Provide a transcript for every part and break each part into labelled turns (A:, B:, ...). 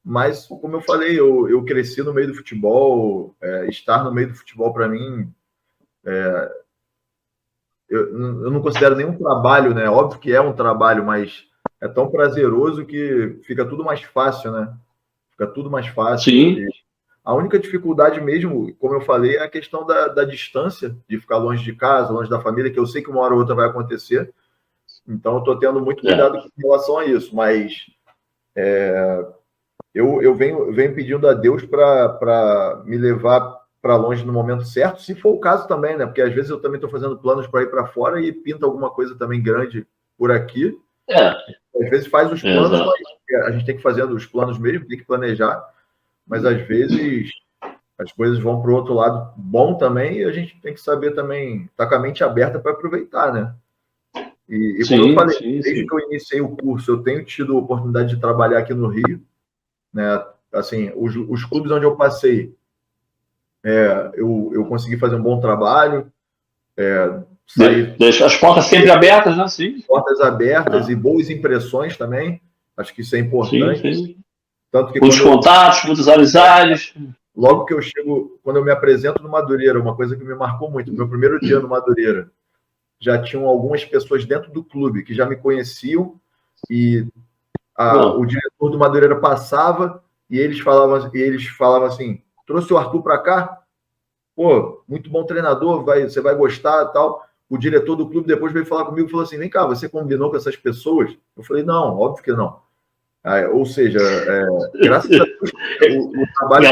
A: Mas, como eu falei, eu cresci no meio do futebol, estar no meio do futebol, para mim, eu não considero nenhum trabalho, né? Óbvio que é um trabalho, mas é tão prazeroso que fica tudo mais fácil, né? Fica tudo mais fácil.
B: Sim.
A: E a única dificuldade mesmo, como eu falei, é a questão da distância, de ficar longe de casa, longe da família, que eu sei que uma hora ou outra vai acontecer. Então, eu estou tendo muito cuidado com relação a isso. Mas eu venho pedindo a Deus para me levar para longe no momento certo, se for o caso também, né? Porque às vezes eu também estou fazendo planos para ir para fora e pinta alguma coisa também grande por aqui. Às vezes faz os planos, mas a gente tem que fazer os planos mesmo, tem que planejar, mas às vezes as coisas vão para o outro lado bom também e a gente tem que saber também, estar com a mente aberta para aproveitar, né? E como eu falei, desde que eu iniciei o curso, eu tenho tido a oportunidade de trabalhar aqui no Rio, né? Assim, os clubes onde eu passei, eu consegui fazer um bom trabalho,
B: Deixa as portas sempre abertas, né? Sim.
A: Portas abertas e boas impressões também, acho que isso é importante.
B: Sim.
A: Tanto que
B: muitos contatos, muitas amizades.
A: Logo que eu chego, quando eu me apresento no Madureira, uma coisa que me marcou muito, meu primeiro dia no Madureira, já tinham algumas pessoas dentro do clube que já me conheciam e o diretor do Madureira passava e eles falavam assim, trouxe o Arthur para cá? Pô, muito bom treinador, você vai gostar e tal. O diretor do clube depois veio falar comigo e falou assim, vem cá, você combinou com essas pessoas? Eu falei, não, óbvio que não. Ou seja, graças a Deus, o trabalho...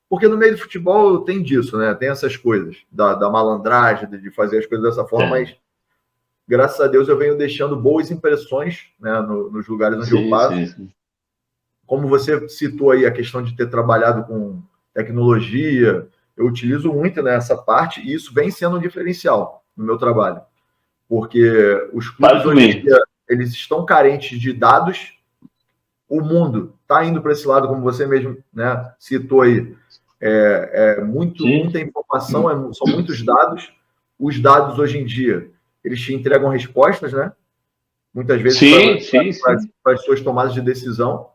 A: porque no meio do futebol tem disso, né? Tem essas coisas, da malandragem, de fazer as coisas dessa forma, mas graças a Deus eu venho deixando boas impressões, né, nos lugares onde eu passo.
B: Sim.
A: Como você citou aí a questão de ter trabalhado com tecnologia, eu utilizo muito nessa parte e isso vem sendo um diferencial no meu trabalho. Porque os clubes hoje em dia, eles estão carentes de dados, o mundo está indo para esse lado, como você mesmo, né, citou aí. Muita informação, são muitos dados. Os dados hoje em dia, eles te entregam respostas, né? Muitas vezes para as suas tomadas de decisão.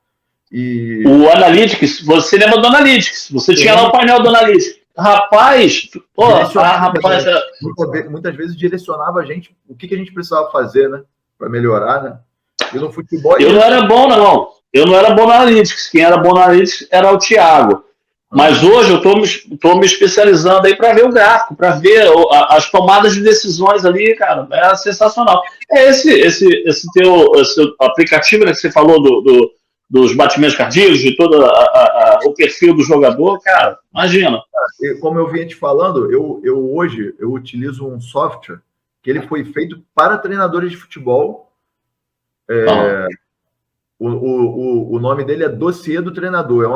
A: E...
B: O Analytics, você lembra do Analytics? Você tinha lá o painel do Analytics. Rapaz,
A: muitas vezes direcionava a gente o que a gente precisava fazer, né? Para melhorar, né? E no futebol...
B: Eu não era bom, não. Eu não era bom no Analytics. Quem era bom no Analytics era o Thiago. Mas hoje eu estou me especializando aí para ver o gráfico, para ver as tomadas de decisões ali, cara. É sensacional. Esse teu aplicativo, né, que você falou dos batimentos cardíacos, de todo o perfil do jogador, cara, imagina.
A: Como eu vinha te falando, hoje eu utilizo um software que ele foi feito para treinadores de futebol. O nome dele é Dossiê do Treinador.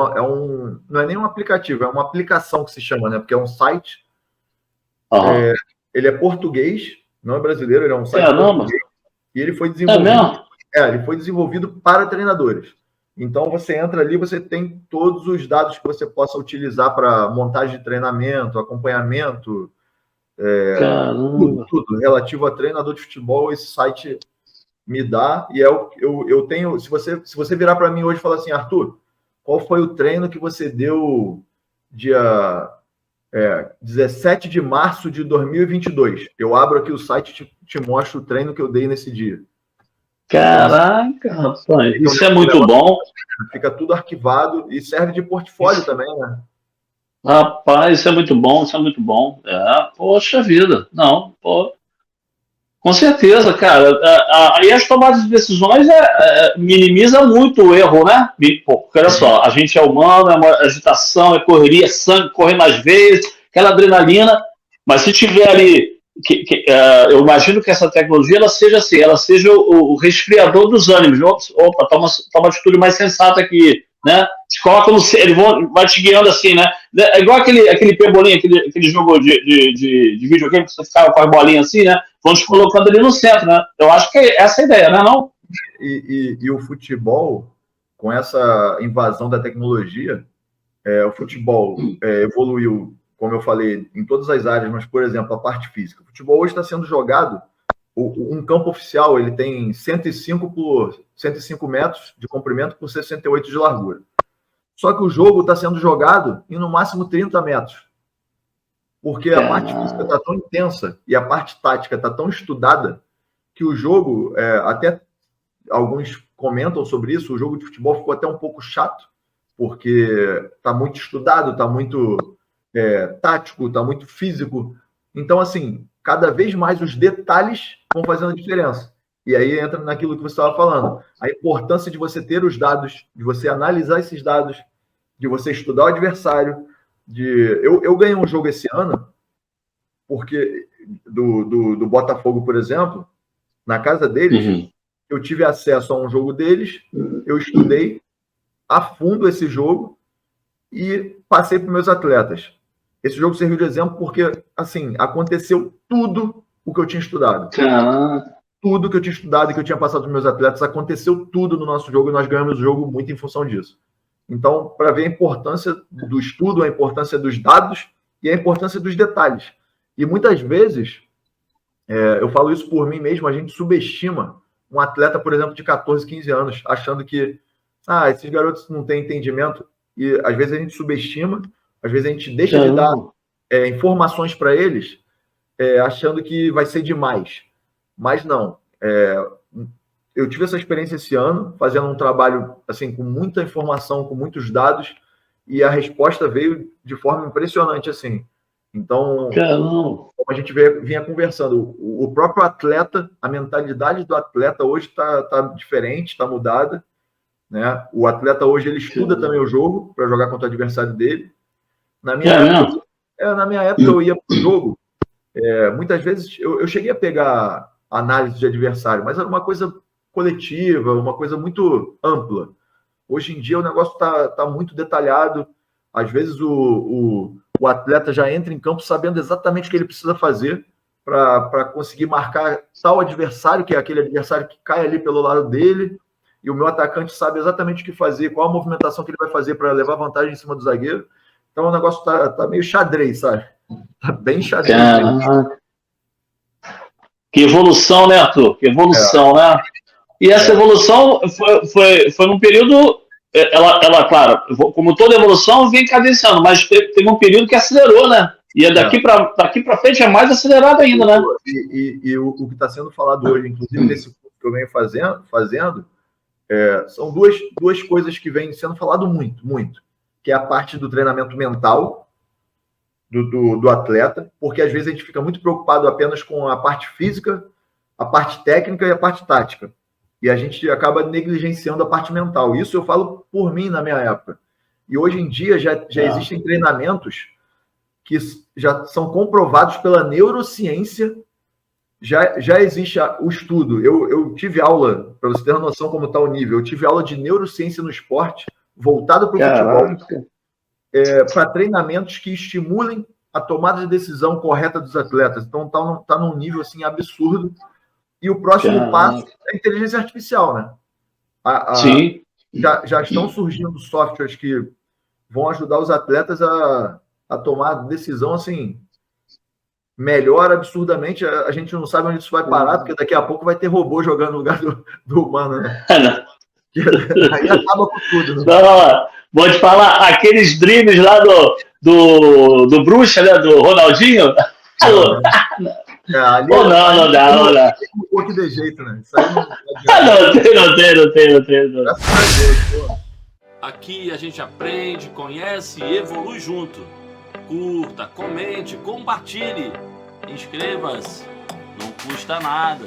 A: Não é nem um aplicativo, é uma aplicação que se chama, né? Porque é um site. Ele é português, não é brasileiro, ele é um site português. E ele foi desenvolvido. Ele foi desenvolvido para treinadores. Então você entra ali, você tem todos os dados que você possa utilizar para montagem de treinamento, acompanhamento, tudo relativo a treinador de futebol. Esse site me dá, e eu tenho, se você virar para mim hoje e falar assim, Arthur, qual foi o treino que você deu dia 17 de março de 2022? Eu abro aqui o site e te mostro o treino que eu dei nesse dia.
B: Caraca, rapaz, isso é muito bom.
A: Fica tudo arquivado e serve de portfólio também, né?
B: Rapaz, isso é muito bom, isso é muito bom. Poxa vida, não, pô. Com certeza, cara. Aí as tomadas de decisões minimiza muito o erro, né? Porque olha só, a gente é humano, é uma agitação, é correria, é sangue, correr mais vezes, aquela adrenalina. Mas se tiver ali, eu imagino que essa tecnologia ela seja assim, ela seja o resfriador dos ânimos. Opa, toma uma atitude mais sensata aqui, né? Te coloca no, ele vai te guiando assim, né? É igual aquele pebolinho, aquele jogo de videogame que você ficava com as bolinhas assim, né? Vão te colocando ali no centro, né? Eu acho que é essa a ideia, né? Não?
A: E o futebol, com essa invasão da tecnologia, o futebol evoluiu, como eu falei, em todas as áreas, mas, por exemplo, a parte física. O futebol hoje está sendo jogado um campo oficial ele tem 105 metros de comprimento por 68 de largura. Só que o jogo está sendo jogado em no máximo 30 metros. Porque a parte física está tão intensa e a parte tática está tão estudada que o jogo, até alguns comentam sobre isso, o jogo de futebol ficou até um pouco chato, porque está muito estudado, está muito tático, está muito físico. Então, assim, cada vez mais os detalhes vão fazendo a diferença. E aí entra naquilo que você estava falando. A importância de você ter os dados, de você analisar esses dados, de você estudar o adversário. Eu ganhei um jogo esse ano, porque do Botafogo, por exemplo, na casa deles, eu tive acesso a um jogo deles, eu estudei a fundo esse jogo e passei para os meus atletas. Esse jogo serviu de exemplo porque, assim, aconteceu tudo o que eu tinha estudado. Tudo que eu tinha estudado e que eu tinha passado para os meus atletas, aconteceu tudo no nosso jogo e nós ganhamos o jogo muito em função disso. Então, para ver a importância do estudo, a importância dos dados e a importância dos detalhes. E muitas vezes, eu falo isso por mim mesmo, a gente subestima um atleta, por exemplo, de 14, 15 anos, achando que esses garotos não têm entendimento. E às vezes a gente subestima, às vezes a gente deixa de dar informações para eles, achando que vai ser demais. Mas não. Eu tive essa experiência esse ano, fazendo um trabalho assim, com muita informação, com muitos dados, e a resposta veio de forma impressionante. Assim. Então, como a gente vinha conversando, o próprio atleta, a mentalidade do atleta hoje está diferente, está mudada. Né? O atleta hoje ele estuda também o jogo para jogar contra o adversário dele. Na minha época eu ia para o jogo, muitas vezes eu cheguei a pegar análise de adversário, mas era uma coisa coletiva, uma coisa muito ampla. Hoje em dia o negócio está muito detalhado. Às vezes o atleta já entra em campo sabendo exatamente o que ele precisa fazer para conseguir marcar tal adversário, que é aquele adversário que cai ali pelo lado dele, e o meu atacante sabe exatamente o que fazer, qual a movimentação que ele vai fazer para levar vantagem em cima do zagueiro. Então o negócio tá meio xadrez, sabe? Tá bem xadrez.
B: Que evolução, né, Arthur? Que evolução, né? E essa evolução foi num período... Ela, claro, como toda evolução, vem cadenciando, mas teve um período que acelerou, né? E daqui para frente é mais acelerado ainda, né?
A: E o que está sendo falado hoje, inclusive nesse curso que eu venho fazendo são duas coisas que vêm sendo falado muito, que é a parte do treinamento mental do atleta, porque às vezes a gente fica muito preocupado apenas com a parte física, a parte técnica e a parte tática. E a gente acaba negligenciando a parte mental. Isso eu falo por mim na minha época. E hoje em dia já existem treinamentos que já são comprovados pela neurociência. Já existe o estudo. Eu tive aula, para você ter uma noção como está o nível, eu tive aula de neurociência no esporte, voltado para o futebol, para treinamentos que estimulem a tomada de decisão correta dos atletas. Então está num nível assim, absurdo. E o próximo passo é a inteligência artificial, né?
B: Sim.
A: Já estão surgindo softwares que vão ajudar os atletas a tomar decisão assim, melhor absurdamente. A gente não sabe onde isso vai parar, porque daqui a pouco vai ter robô jogando no lugar do humano, né? Aí acaba com tudo, né?
B: Não, vou te falar, aqueles dribles lá do Bruxa, né? Do Ronaldinho.
A: Ali
B: não dá.
A: Tem um pouco de jeito, né? Isso aí não
B: tem.
C: Aqui a gente aprende, conhece e evolui junto. Curta, comente, compartilhe. Inscreva-se. Não custa nada.